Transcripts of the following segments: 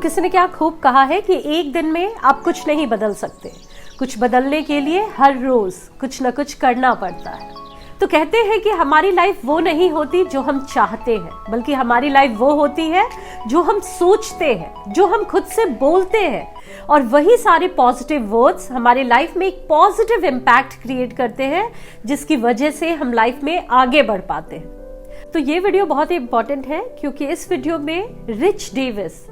किसी ने क्या खूब कहा है कि एक दिन में आप कुछ नहीं बदल सकते, कुछ बदलने के लिए हर रोज कुछ न कुछ करना पड़ता है। तो कहते हैं कि हमारी लाइफ वो नहीं होती जो हम चाहते हैं, बल्कि हमारी लाइफ वो होती है जो हम सोचते हैं, जो हम खुद से बोलते हैं, और वही सारे पॉजिटिव वर्ड्स हमारी लाइफ में एक पॉजिटिव इम्पैक्ट क्रिएट करते हैं, जिसकी वजह से हम लाइफ में आगे बढ़ पाते हैं। तो ये वीडियो बहुत ही इंपॉर्टेंट है, क्योंकि इस वीडियो में रिच डेविस,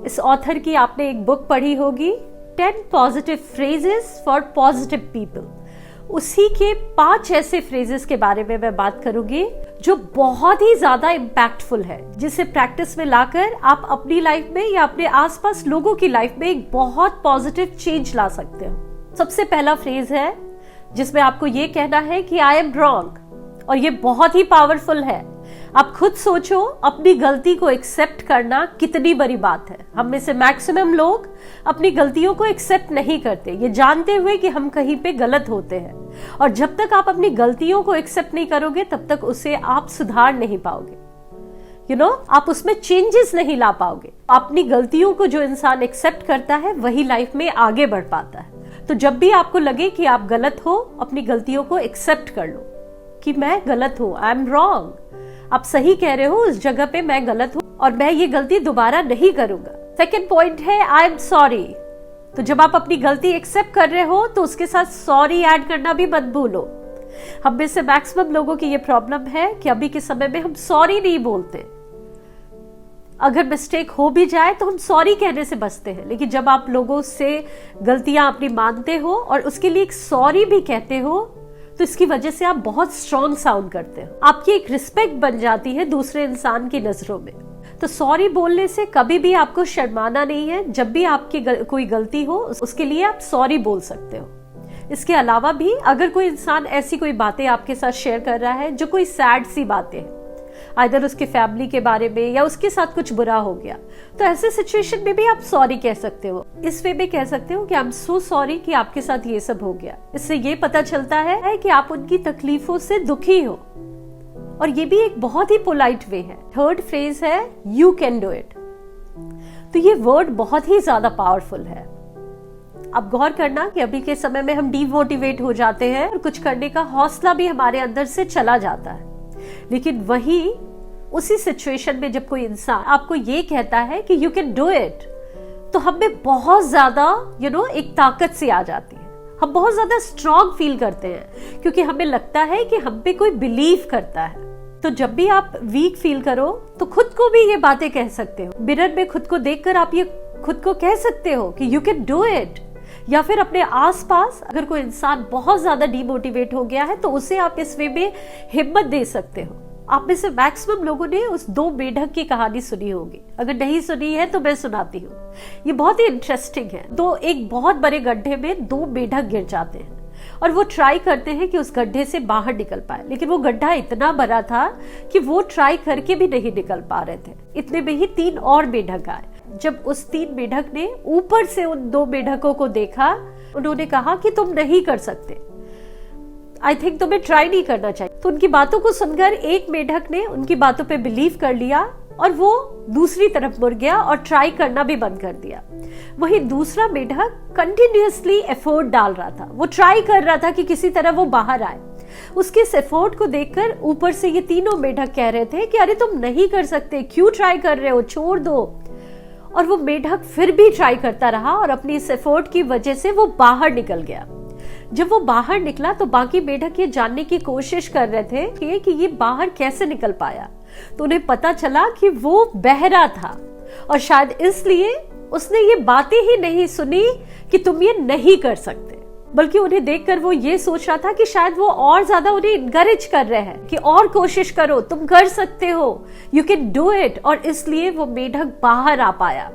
इस ऑथर की आपने एक बुक पढ़ी होगी 10 positive phrases for positive people, उसी के 5 ऐसे फ्रेजेस के बारे में मैं बात करूंगी जो बहुत ही ज्यादा इम्पैक्टफुल है, जिसे प्रैक्टिस में लाकर आप अपनी लाइफ में या अपने आसपास लोगों की लाइफ में एक बहुत पॉजिटिव चेंज ला सकते हो। सबसे पहला फ्रेज है जिसमें आपको ये कहना है कि आई एम रॉन्ग, और ये बहुत ही पावरफुल है। आप खुद सोचो, अपनी गलती को एक्सेप्ट करना कितनी बड़ी बात है। हम में से मैक्सिमम लोग अपनी गलतियों को एक्सेप्ट नहीं करते, ये जानते हुए कि हम कहीं पे गलत होते हैं। और जब तक आप अपनी गलतियों को एक्सेप्ट नहीं करोगे, तब तक उसे आप सुधार नहीं पाओगे। आप उसमें चेंजेस नहीं ला पाओगे। अपनी गलतियों को जो इंसान एक्सेप्ट करता है, वही लाइफ में आगे बढ़ पाता है। तो जब भी आपको लगे कि आप गलत हो, अपनी गलतियों को एक्सेप्ट कर लो कि मैं गलत हूं, आई एम रॉन्ग। आप सही कह रहे हो, उस जगह पे मैं गलत हूं और मैं ये गलती दोबारा नहीं करूंगा। सेकेंड पॉइंट है आई एम सॉरी। तो जब आप अपनी गलती एक्सेप्ट कर रहे हो, तो उसके साथ सॉरी ऐड करना भी मत भूलो। हम में से मैक्सिमम लोगों की ये प्रॉब्लम है कि अभी के समय में हम सॉरी नहीं बोलते। अगर मिस्टेक हो भी जाए तो हम सॉरी कहने से बचते हैं, लेकिन जब आप लोगों से गलतियां अपनी मानते हो और उसके लिए एक सॉरी भी कहते हो, तो इसकी वजह से आप बहुत स्ट्रॉन्ग साउंड करते हो। आपकी एक रिस्पेक्ट बन जाती है दूसरे इंसान की नजरों में। तो सॉरी बोलने से कभी भी आपको शर्माना नहीं है। जब भी आपकी कोई गलती हो, उसके लिए आप सॉरी बोल सकते हो। इसके अलावा भी अगर कोई इंसान ऐसी कोई बातें आपके साथ शेयर कर रहा है जो कोई सैड सी बातें हैं, आइदर उसके फैमिली के बारे में या उसके साथ कुछ बुरा हो गया, तो ऐसे सिचुएशन में भी आप सॉरी कह सकते हो। इस वे में कह सकते हो कि आई एम सो सॉरी कि आपके साथ ये सब हो गया। इससे ये पता चलता है कि आप उनकी तकलीफों से दुखी हो, और ये भी एक बहुत ही पोलाइट वे है। थर्ड फ्रेज है यू कैन डू इट। तो ये वर्ड बहुत ही ज्यादा पावरफुल है। अब गौर करना कि अभी के समय में हम डीमोटिवेट हो जाते हैं और कुछ करने का हौसला भी हमारे अंदर से चला जाता है। लेकिन वही उसी सिचुएशन में जब कोई इंसान आपको ये कहता है कि यू कैन डू इट, तो हमें बहुत ज्यादा एक ताकत सी आ जाती है। हम बहुत ज्यादा स्ट्रॉन्ग फील करते हैं, क्योंकि हमें लगता है कि हम पे कोई बिलीव करता है। तो जब भी आप वीक फील करो, तो खुद को भी ये बातें कह सकते हो। मिरर में खुद को देखकर आप ये खुद को कह सकते हो कि यू कैन डू इट। या फिर अपने आसपास अगर कोई इंसान बहुत ज्यादा डीमोटिवेट हो गया है, तो उसे आप इस वे में हिम्मत दे सकते हो। आप में से मैक्सिमम लोगों ने उस 2 मेढक की कहानी सुनी होगी। अगर नहीं सुनी है तो मैं सुनाती हूँ। ये बहुत ही इंटरेस्टिंग है। तो एक बहुत बड़े गड्ढे में 2 मेढक गिर जाते हैं, और वो ट्राई करते हैं कि उस गड्ढे से बाहर निकल पाए, लेकिन वो गड्ढा इतना बड़ा था कि वो ट्राई करके भी नहीं निकल पा रहे थे। इतने में ही 3 और मेढक आए। जब उस 3 मेढक ने ऊपर से उन 2 मेढकों को देखा, उन्होंने कहा कि तुम नहीं कर सकते, आई थिंक तुम्हें ट्राई नहीं करना चाहिए। तो उनकी बातों को सुनकर एक मेढक ने उनकी बातों पे बिलीव कर लिया, और वो दूसरी तरफ मुड़ गया और ट्राई करना भी बंद कर दिया। वहीं दूसरा मेढक कंटिन्यूअसली एफर्ट डाल रहा था। वो ट्राई कर रहा था कि किसी तरह वो बाहर आए। उसके इस एफर्ट को देखकर ऊपर से ये तीनों मेढक कह रहे थे कि अरे तुम नहीं कर सकते, क्यों ट्राई कर रहे हो, छोड़ दो। और वो मेढक फिर भी ट्राई करता रहा, और अपनी इस एफर्ट की वजह से वो बाहर निकल गया। जब वो बाहर निकला, तो बाकी मेढक ये जानने की कोशिश कर रहे थे कि ये बाहर कैसे निकल पाया। तो उन्हें पता चला कि वो बहरा था, और शायद इसलिए उसने ये बातें ही नहीं सुनी कि तुम ये नहीं कर सकते, बल्कि उन्हें देखकर वो ये सोच रहा था कि शायद वो और ज्यादा उन्हें इनकरेज कर रहे हैं कि और कोशिश करो, तुम कर सकते हो, यू कैन डू इट। और इसलिए वो मेढक बाहर आ पाया।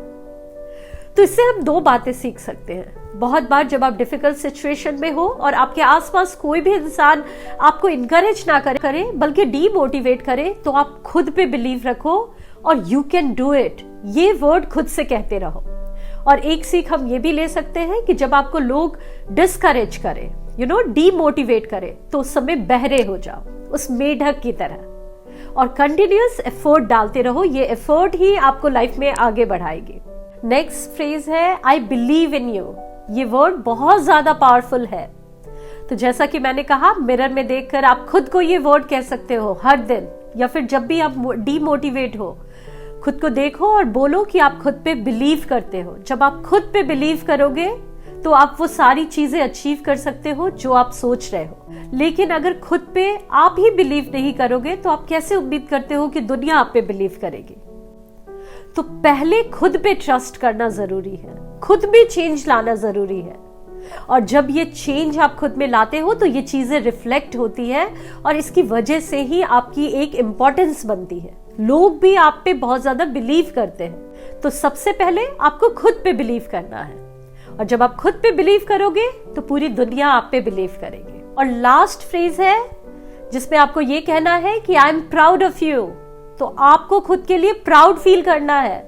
तो इससे हम 2 बातें सीख सकते हैं। बहुत बार जब आप डिफिकल्ट सिचुएशन में हो और आपके आसपास कोई भी इंसान आपको इनकरेज ना करे बल्कि डीमोटिवेट करे, तो आप खुद पे बिलीव रखो और यू कैन डू इट, ये वर्ड खुद से कहते रहो। और एक सीख हम ये भी ले सकते हैं कि जब आपको लोग डिस्करेज करें, डीमोटिवेट करें, तो उस समय बहरे हो जाओ, उस मेढक की तरह, और कंटिन्यूअस एफर्ट डालते रहो। ये एफर्ट ही आपको लाइफ में आगे बढ़ाएगी। नेक्स्ट फ्रेज है आई बिलीव इन यू। ये वर्ड बहुत ज्यादा पावरफुल है। तो जैसा कि मैंने कहा, मिरर में देखकर आप खुद को ये वर्ड कह सकते हो हर दिन, या फिर जब भी आप डीमोटिवेट हो, खुद को देखो और बोलो कि आप खुद पे बिलीव करते हो। जब आप खुद पे बिलीव करोगे तो आप वो सारी चीजें अचीव कर सकते हो जो आप सोच रहे हो। लेकिन अगर खुद पे आप ही बिलीव नहीं करोगे तो आप कैसे उम्मीद करते हो कि दुनिया आप पे बिलीव करेगी? तो पहले खुद पे ट्रस्ट करना जरूरी है, खुद में चेंज लाना जरूरी है। और जब ये चेंज आप खुद में लाते हो तो ये चीजें रिफ्लेक्ट होती है और इसकी वजह से ही आपकी एक इंपॉर्टेंस बनती है। लोग भी आप पे बहुत ज्यादा बिलीव करते हैं। तो सबसे पहले आपको खुद पे बिलीव करना है, और जब आप खुद पे बिलीव करोगे तो पूरी दुनिया आप पे बिलीव करेगी। और लास्ट फ्रेज है जिसमें आपको ये कहना है कि I am proud of you. तो आपको खुद के लिए प्राउड फील करना है।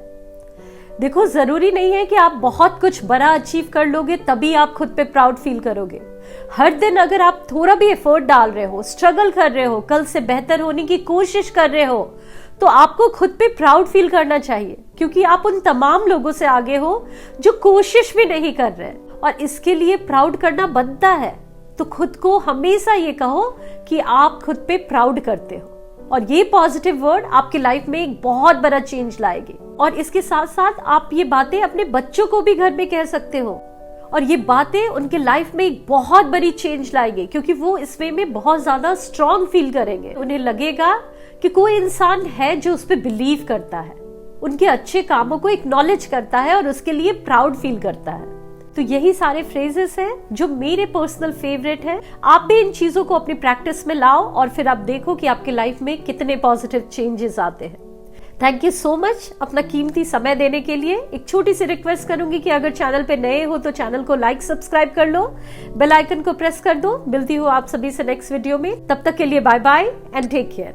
देखो, जरूरी नहीं है कि आप बहुत कुछ बड़ा अचीव कर लोगे तभी आप खुद पे प्राउड फील करोगे। हर दिन अगर आप थोड़ा भी एफर्ट डाल रहे हो, स्ट्रगल कर रहे हो, कल से बेहतर होने की कोशिश कर रहे हो, तो आपको खुद पे प्राउड फील करना चाहिए, क्योंकि आप उन तमाम लोगों से आगे हो जो कोशिश भी नहीं कर रहे, और इसके लिए प्राउड करना बनता है। तो खुद को हमेशा ये कहो कि आप खुद पे प्राउड करते हो, और ये पॉजिटिव वर्ड आपकी लाइफ में एक बहुत बड़ा चेंज लाएगी। और इसके साथ साथ आप ये बातें अपने बच्चों को भी घर में कह सकते हो, और ये बातें उनके लाइफ में एक बहुत बड़ी चेंज लाएगी, क्योंकि वो इस वे में बहुत ज्यादा स्ट्रांग फील करेंगे। उन्हें लगेगा कि कोई इंसान है जो उस पर बिलीव करता है, उनके अच्छे कामों को एक्नॉलेज करता है और उसके लिए प्राउड फील करता है। तो यही सारे फ्रेजेस हैं जो मेरे पर्सनल फेवरेट हैं। आप भी इन चीजों को अपनी प्रैक्टिस में लाओ और फिर आप देखो कि आपकी लाइफ में कितने पॉजिटिव चेंजेस आते हैं। थैंक यू सो मच अपना कीमती समय देने के लिए। एक छोटी सी रिक्वेस्ट करूंगी कि अगर चैनल पे नए हो तो चैनल को लाइक सब्सक्राइब कर लो, बेल आइकन को प्रेस कर दो। मिलती हूँ आप सभी से नेक्स्ट वीडियो में। तब तक के लिए bye bye and take care.